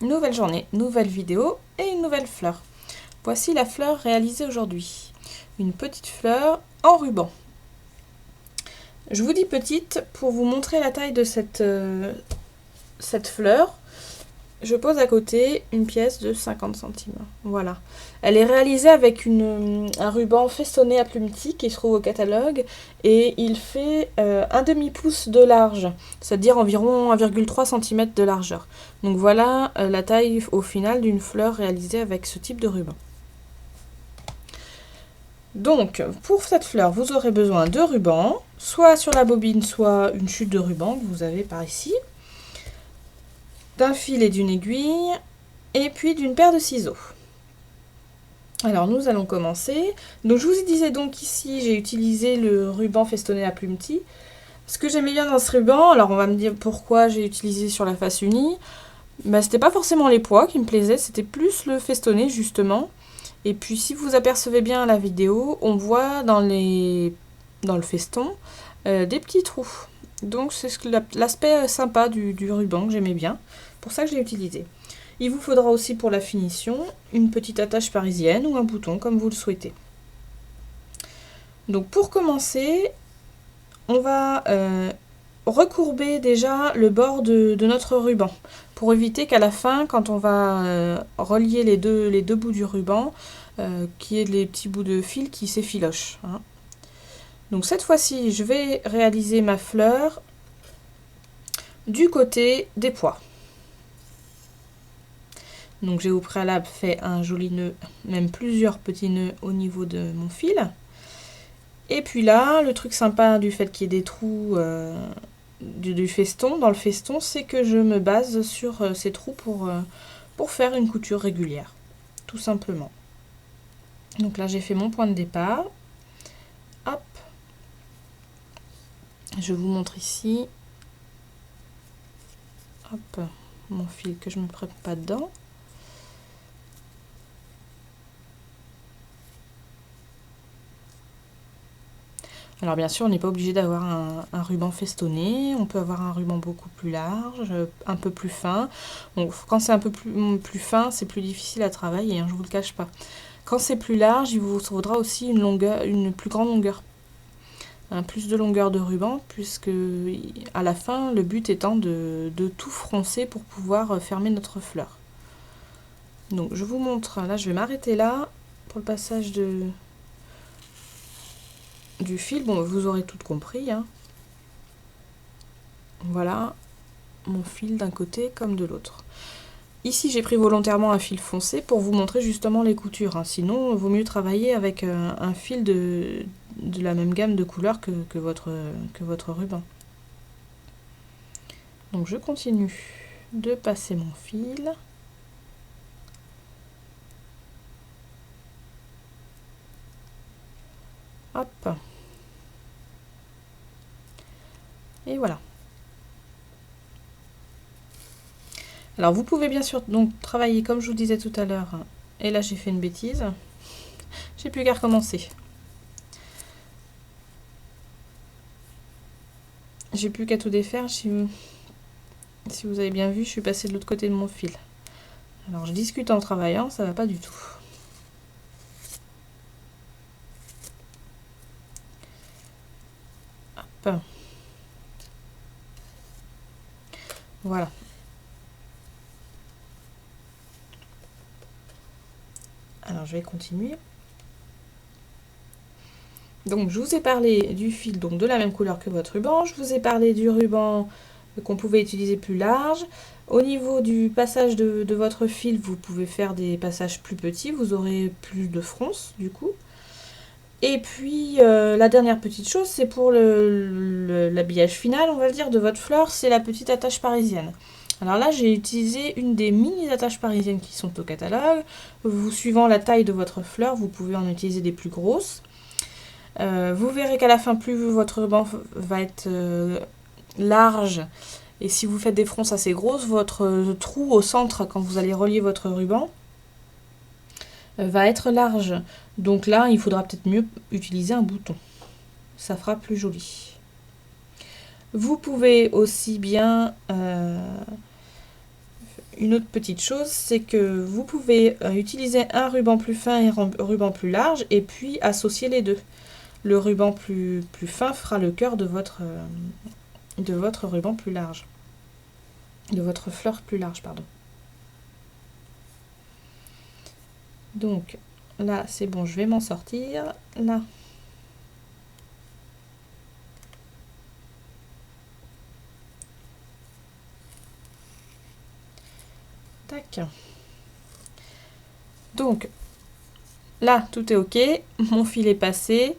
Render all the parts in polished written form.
Nouvelle journée, nouvelle vidéo et une nouvelle fleur. Voici la fleur réalisée aujourd'hui. Une petite fleur en ruban. Je vous dis petite pour vous montrer la taille de cette fleur. Je pose à côté une pièce de 50 centimes. Voilà. Elle est réalisée avec un ruban festonné à plumetis qui se trouve au catalogue et il fait un demi-pouce de large, c'est-à-dire environ 1,3 cm de largeur. Donc voilà la taille au final d'une fleur réalisée avec ce type de ruban. Donc pour cette fleur, vous aurez besoin de ruban, soit sur la bobine, soit une chute de ruban que vous avez par ici, d'un fil et d'une aiguille, et puis d'une paire de ciseaux. Alors nous allons commencer. Donc je vous disais donc ici j'ai utilisé le ruban festonné à plumetis. Ce que j'aimais bien dans ce ruban, alors on va me dire pourquoi j'ai utilisé sur la face unie, c'était pas forcément les pois qui me plaisaient, c'était plus le festonné justement. Et puis si vous apercevez bien la vidéo, on voit dans le feston des petits trous. Donc c'est l'aspect sympa du ruban que j'aimais bien, pour ça que je l'ai utilisé. Il vous faudra aussi pour la finition une petite attache parisienne ou un bouton comme vous le souhaitez. Donc pour commencer, on va recourber déjà le bord de notre ruban pour éviter qu'à la fin, quand on va relier les deux bouts du ruban, qu'il y ait les petits bouts de fil qui s'effilochent. Hein. Donc cette fois-ci, je vais réaliser ma fleur du côté des pois. Donc j'ai au préalable fait un joli nœud, même plusieurs petits nœuds au niveau de mon fil. Et puis là, le truc sympa du fait qu'il y ait des trous du feston, dans le feston, c'est que je me base sur ces trous pour faire une couture régulière, tout simplement. Donc là j'ai fait mon point de départ. Hop. Je vous montre ici. Hop, mon fil que je ne me prenne pas dedans. Alors bien sûr, on n'est pas obligé d'avoir un ruban festonné, on peut avoir un ruban beaucoup plus large, un peu plus fin. Donc, quand c'est un peu plus fin, c'est plus difficile à travailler, hein, je ne vous le cache pas. Quand c'est plus large, il vous faudra aussi une plus grande longueur. Plus de longueur de ruban, puisque à la fin, le but étant de tout froncer pour pouvoir fermer notre fleur. Donc je vous montre, là je vais m'arrêter là pour le passage du fil. Bon, vous aurez tout compris. Hein. Voilà mon fil d'un côté comme de l'autre. Ici, j'ai pris volontairement un fil foncé pour vous montrer justement les coutures. Hein. Sinon, il vaut mieux travailler avec un fil de la même gamme de couleurs que votre ruban. Donc, je continue de passer mon fil. Hop. Et voilà. Alors vous pouvez bien sûr donc travailler comme je vous disais tout à l'heure. Et là j'ai fait une bêtise. J'ai plus qu'à recommencer. J'ai plus qu'à tout défaire. Si vous avez bien vu, je suis passée de l'autre côté de mon fil. Alors je discute en travaillant, ça va pas du tout. Hop. Voilà. Alors je vais continuer. Donc je vous ai parlé du fil donc de la même couleur que votre ruban. Je vous ai parlé du ruban qu'on pouvait utiliser plus large. Au niveau du passage de votre fil, vous pouvez faire des passages plus petits. Vous aurez plus de fronce du coup. Et puis la dernière petite chose, c'est pour l'habillage final, on va dire, de votre fleur, c'est la petite attache parisienne. Alors là, j'ai utilisé une des mini attaches parisiennes qui sont au catalogue. Vous suivant la taille de votre fleur, vous pouvez en utiliser des plus grosses. Vous verrez qu'à la fin, plus votre ruban va être large, et si vous faites des fronces assez grosses, votre trou au centre, quand vous allez relier votre ruban, va être large. Donc là, il faudra peut-être mieux utiliser un bouton. Ça fera plus joli. Vous pouvez aussi bien une autre petite chose, c'est que vous pouvez utiliser un ruban plus fin et un ruban plus large, et puis associer les deux. Le ruban plus fin fera le cœur de votre ruban plus large. De votre fleur plus large, pardon. Donc, là, c'est bon, je vais m'en sortir. Là. Tac. Donc, là, tout est ok. Mon fil est passé.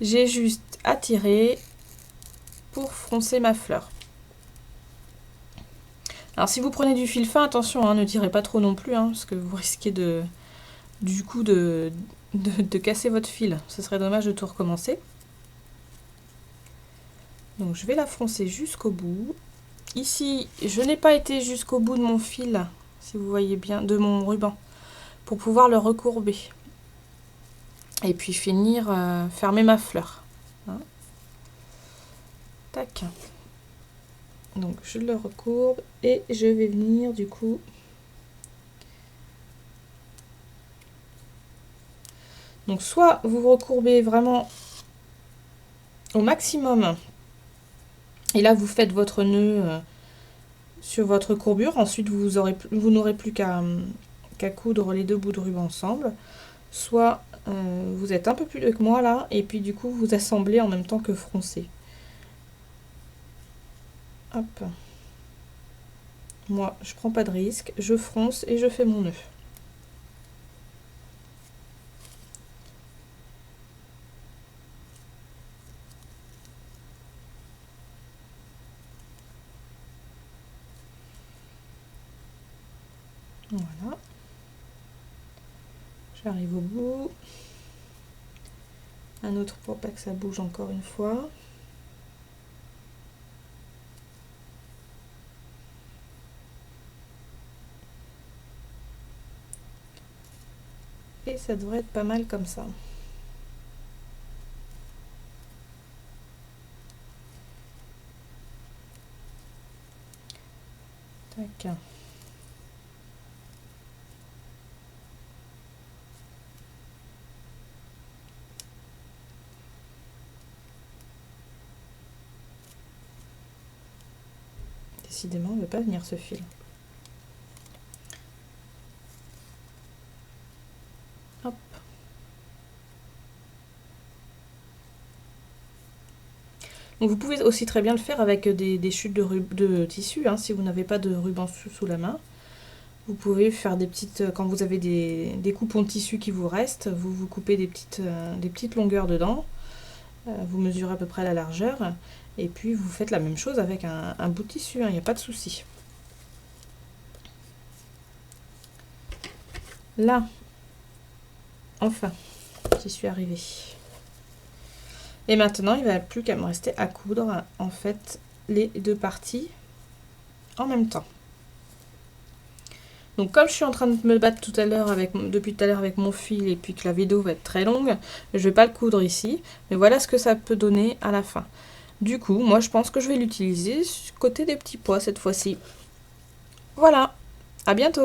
J'ai juste à tirer pour froncer ma fleur. Alors, si vous prenez du fil fin, attention, hein, ne tirez pas trop non plus, hein, parce que vous risquez de casser votre fil. Ce serait dommage de tout recommencer. Donc, je vais la froncer jusqu'au bout. Ici, je n'ai pas été jusqu'au bout de mon fil, si vous voyez bien, de mon ruban, pour pouvoir le recourber. Et puis finir, fermer ma fleur. Hein. Tac. Donc je le recourbe et je vais venir du coup donc soit vous recourbez vraiment au maximum et là vous faites votre nœud sur votre courbure, ensuite vous n'aurez plus qu'à coudre les deux bouts de ruban ensemble, soit vous êtes un peu plus que moi là et puis du coup vous assemblez en même temps que froncer. Hop. Moi, je prends pas de risque, je fronce et je fais mon nœud. Voilà. J'arrive au bout. Un autre pour pas que ça bouge encore une fois. Et ça devrait être pas mal comme ça. Tac. Décidément, on ne veut pas venir ce fil. Hop. Donc vous pouvez aussi très bien le faire avec des chutes de tissu, hein, si vous n'avez pas de ruban sous la main. Vous pouvez faire des petites, quand vous avez des coupons de tissu qui vous restent, vous coupez des petites longueurs dedans, vous mesurez à peu près la largeur, et puis vous faites la même chose avec un bout de tissu, il n'y a pas de souci. Là, enfin, j'y suis arrivée. Et maintenant, il ne va plus qu'à me rester à coudre, en fait, les deux parties en même temps. Donc comme je suis en train de me battre depuis tout à l'heure avec mon fil et puis que la vidéo va être très longue, je ne vais pas le coudre ici, mais voilà ce que ça peut donner à la fin. Du coup, moi je pense que je vais l'utiliser côté des petits pois cette fois-ci. Voilà, à bientôt!